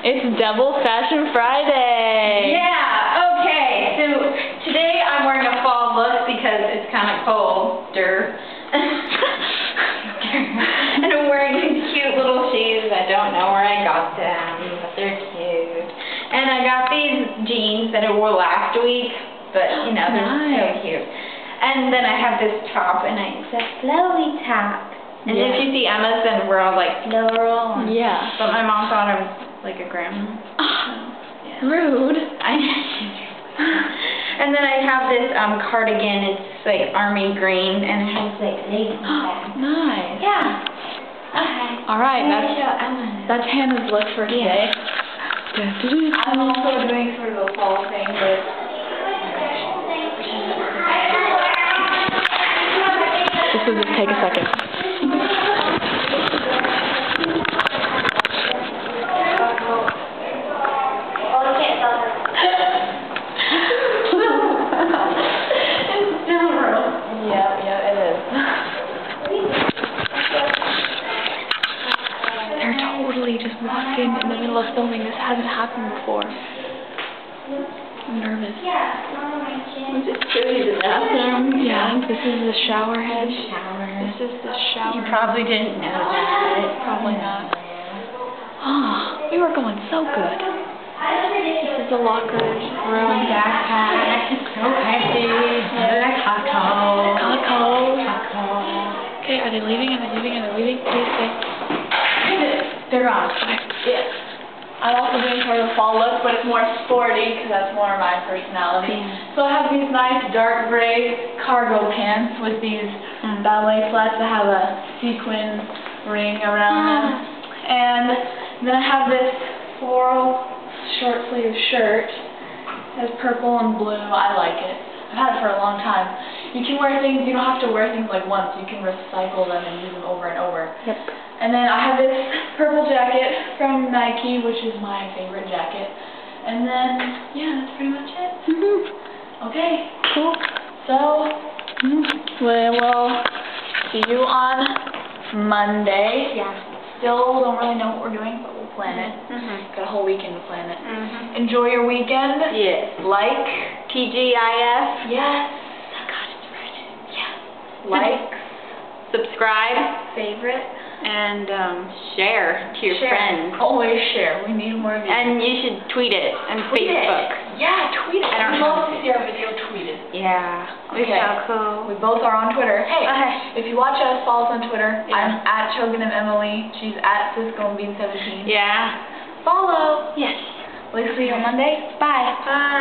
It's Double Fashion Friday. Yeah, okay. So today I'm wearing a fall look because it's kind of colder. And I'm wearing these cute little shoes. I don't know where I got them, but they're cute. And I got these jeans that I wore last week, but you know, they're so cute. And then I have this top, and it's a flowy top. And if you see Emma's, then we're all like floral. Yeah. But my mom thought I was like a grandma. Yeah. Rude. And then I have this cardigan. It's like army green, and it has like lace in the back. Nice. Yeah. Okay. All right. That's Hannah's look for today. I'm also doing sort of a fall thing, but. This will just take a second. Just walked in the middle of filming. This hasn't happened before. I'm nervous. I'm just showing you the bathroom. Yeah, this is the shower head. This is the shower. You probably didn't know that. Probably not. Oh, we were going so good. This is the locker room. Backpack. So hefty. Coco. Okay, are they leaving? Are they leaving? Are they leaving? Please say. They're gone. Okay. Yeah. I'm also doing sort of a fall look, but it's more sporty because that's more of my personality. Yeah. So I have these nice dark gray cargo pants with these ballet flats that have a sequin ring around them. And then I have this floral short sleeve shirt. It has purple and blue. I like it. I've had it for a long time. You can wear things, you don't have to wear things like once. You can recycle them and use them over and over. Yep. And then I have this purple jacket from Nike, which is my favorite jacket. And then, yeah, that's pretty much it. Okay. Cool. So, we will see you on Monday. Yeah. Still don't really know what we're doing, but we'll plan it. Got a whole weekend to plan it. Enjoy your weekend. Yes. Like TGIF. Yes. Oh God, it's Friday. Yeah. Like, subscribe, favorite, and share to your friends. Always share. We need more of you. And you should tweet it on Facebook. Yeah, tweet it. I don't We'd know. love to see our video tweeted. Yeah. Okay. So cool. We both are on Twitter. Hey, Okay. if you watch us, follow us on Twitter. Yeah. I'm at Chogan and Emily. She's at Cisco and Bean 17. Yeah. Follow. Yes. We'll see you on Monday. Bye. Bye.